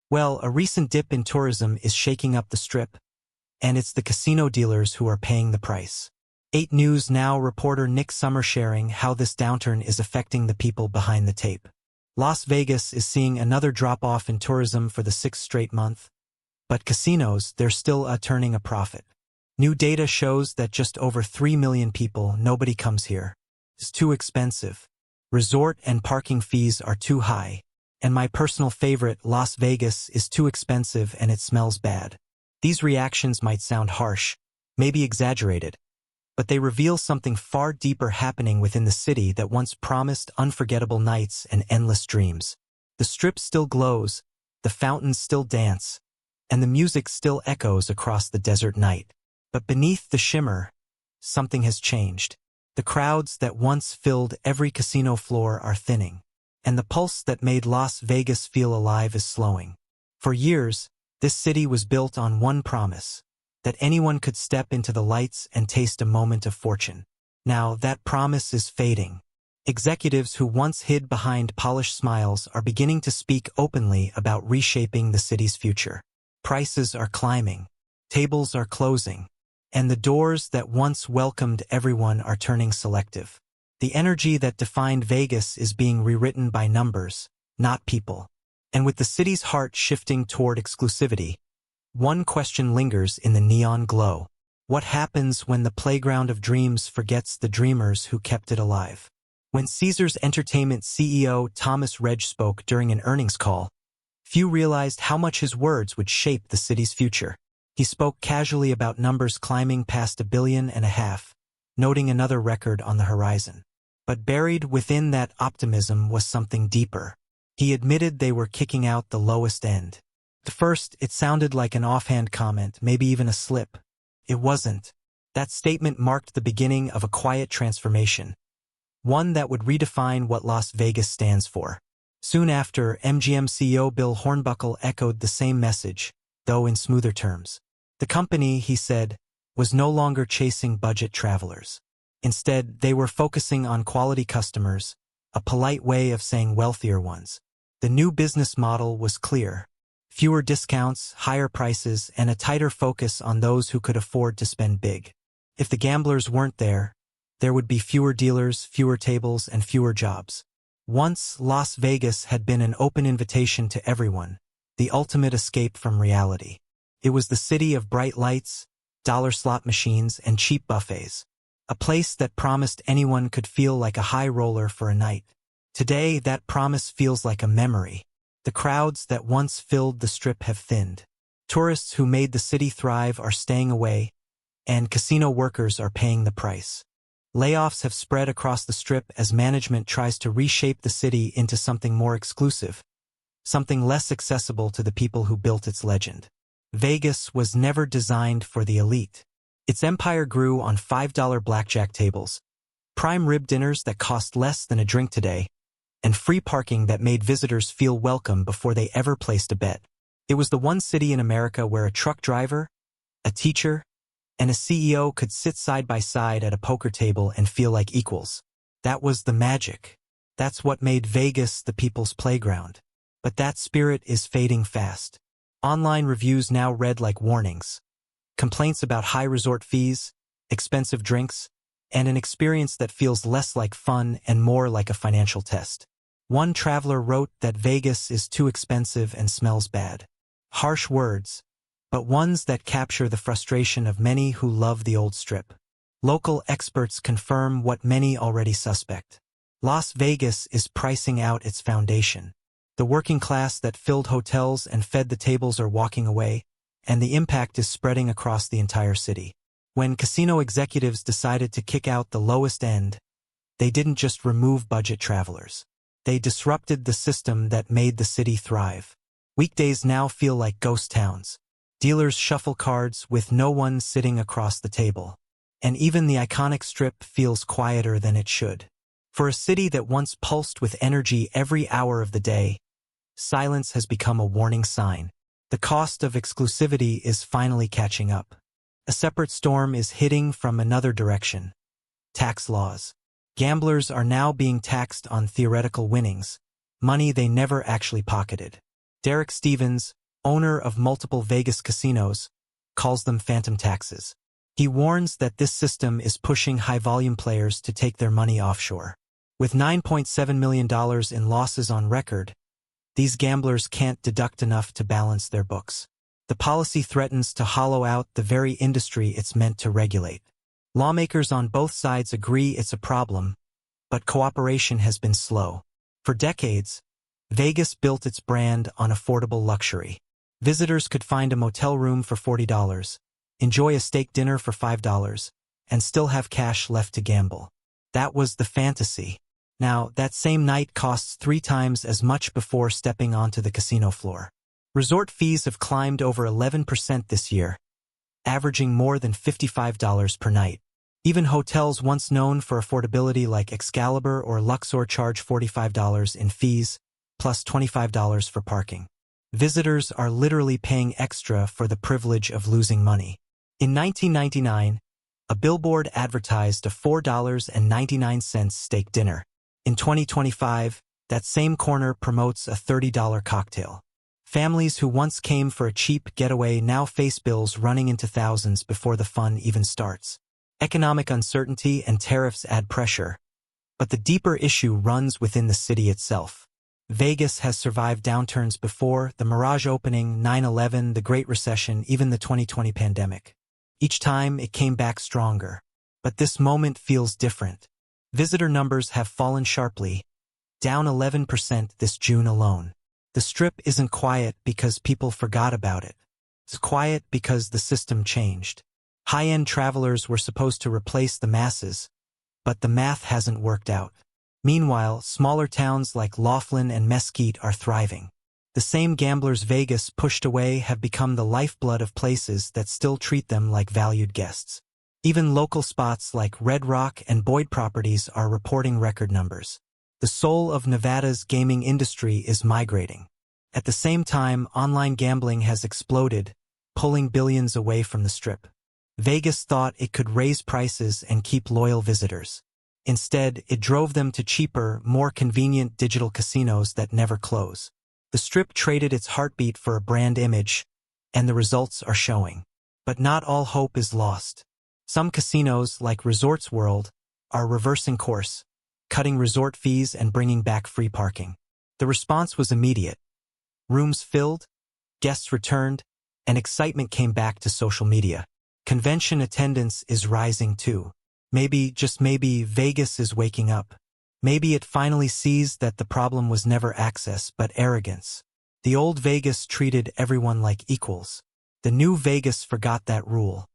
Well, a recent dip in tourism is shaking up the Strip, and it's the casino dealers who are paying the price. 8 News Now reporter Nick Summer sharing how this downturn is affecting the people behind the tape. Las Vegas is seeing another drop-off in tourism for the 6th straight month, but casinos, they're still turning a profit. New data shows that just over 3 million people, nobody comes here. It's too expensive. Resort and parking fees are too high. And my personal favorite, Las Vegas, is too expensive and it smells bad. These reactions might sound harsh, maybe exaggerated, but they reveal something far deeper happening within the city that once promised unforgettable nights and endless dreams. The Strip still glows, the fountains still dance, and the music still echoes across the desert night. But beneath the shimmer, something has changed. The crowds that once filled every casino floor are thinning, and the pulse that made Las Vegas feel alive is slowing. For years, this city was built on one promise, that anyone could step into the lights and taste a moment of fortune. Now, that promise is fading. Executives who once hid behind polished smiles are beginning to speak openly about reshaping the city's future. Prices are climbing, tables are closing, and the doors that once welcomed everyone are turning selective. The energy that defined Vegas is being rewritten by numbers, not people. And with the city's heart shifting toward exclusivity, one question lingers in the neon glow. What happens when the playground of dreams forgets the dreamers who kept it alive? When Caesars Entertainment CEO Thomas Reg spoke during an earnings call, few realized how much his words would shape the city's future. He spoke casually about numbers climbing past $1.5 billion, noting another record on the horizon. But buried within that optimism was something deeper. He admitted they were kicking out the lowest end. At first, it sounded like an offhand comment, maybe even a slip. It wasn't. That statement marked the beginning of a quiet transformation, one that would redefine what Las Vegas stands for. Soon after, MGM CEO Bill Hornbuckle echoed the same message, though in smoother terms. The company, he said, was no longer chasing budget travelers. Instead, they were focusing on quality customers, a polite way of saying wealthier ones. The new business model was clear. Fewer discounts, higher prices, and a tighter focus on those who could afford to spend big. If the gamblers weren't there, there would be fewer dealers, fewer tables, and fewer jobs. Once, Las Vegas had been an open invitation to everyone, the ultimate escape from reality. It was the city of bright lights, dollar slot machines, and cheap buffets. A place that promised anyone could feel like a high roller for a night. Today, that promise feels like a memory. The crowds that once filled the Strip have thinned. Tourists who made the city thrive are staying away, and casino workers are paying the price. Layoffs have spread across the Strip as management tries to reshape the city into something more exclusive, something less accessible to the people who built its legend. Vegas was never designed for the elite. Its empire grew on $5 blackjack tables, prime rib dinners that cost less than a drink today, and free parking that made visitors feel welcome before they ever placed a bet. It was the one city in America where a truck driver, a teacher, and a CEO could sit side by side at a poker table and feel like equals. That was the magic. That's what made Vegas the people's playground. But that spirit is fading fast. Online reviews now read like warnings. Complaints about high resort fees, expensive drinks, and an experience that feels less like fun and more like a financial test. One traveler wrote that Vegas is too expensive and smells bad. Harsh words, but ones that capture the frustration of many who love the old Strip. Local experts confirm what many already suspect. Las Vegas is pricing out its foundation. The working class that filled hotels and fed the tables are walking away, and the impact is spreading across the entire city. When casino executives decided to kick out the lowest end, they didn't just remove budget travelers. They disrupted the system that made the city thrive. Weekdays now feel like ghost towns. Dealers shuffle cards with no one sitting across the table. And even the iconic Strip feels quieter than it should. For a city that once pulsed with energy every hour of the day, silence has become a warning sign. The cost of exclusivity is finally catching up. A separate storm is hitting from another direction. Tax laws. Gamblers are now being taxed on theoretical winnings, money they never actually pocketed. Derek Stevens, owner of multiple Vegas casinos, calls them phantom taxes. He warns that this system is pushing high-volume players to take their money offshore. With $9.7 million in losses on record, these gamblers can't deduct enough to balance their books. The policy threatens to hollow out the very industry it's meant to regulate. Lawmakers on both sides agree it's a problem, but cooperation has been slow. For decades, Vegas built its brand on affordable luxury. Visitors could find a motel room for $40, enjoy a steak dinner for $5, and still have cash left to gamble. That was the fantasy. Now, that same night costs 3 times as much before stepping onto the casino floor. Resort fees have climbed over 11% this year, averaging more than $55 per night. Even hotels once known for affordability like Excalibur or Luxor charge $45 in fees, plus $25 for parking. Visitors are literally paying extra for the privilege of losing money. In 1999, a billboard advertised a $4.99 steak dinner. In 2025, that same corner promotes a $30 cocktail. Families who once came for a cheap getaway now face bills running into thousands before the fun even starts. Economic uncertainty and tariffs add pressure, but the deeper issue runs within the city itself. Vegas has survived downturns before: the Mirage opening, 9/11, the Great Recession, even the 2020 pandemic. Each time it came back stronger. But this moment feels different. Visitor numbers have fallen sharply, down 11% this June alone. The Strip isn't quiet because people forgot about it. It's quiet because the system changed. High-end travelers were supposed to replace the masses, but the math hasn't worked out. Meanwhile, smaller towns like Laughlin and Mesquite are thriving. The same gamblers Vegas pushed away have become the lifeblood of places that still treat them like valued guests. Even local spots like Red Rock and Boyd Properties are reporting record numbers. The soul of Nevada's gaming industry is migrating. At the same time, online gambling has exploded, pulling billions away from the Strip. Vegas thought it could raise prices and keep loyal visitors. Instead, it drove them to cheaper, more convenient digital casinos that never close. The Strip traded its heartbeat for a brand image, and the results are showing. But not all hope is lost. Some casinos, like Resorts World, are reversing course, cutting resort fees and bringing back free parking. The response was immediate. Rooms filled, guests returned, and excitement came back to social media. Convention attendance is rising too. Maybe, just maybe, Vegas is waking up. Maybe it finally sees that the problem was never access but arrogance. The old Vegas treated everyone like equals. The new Vegas forgot that rule.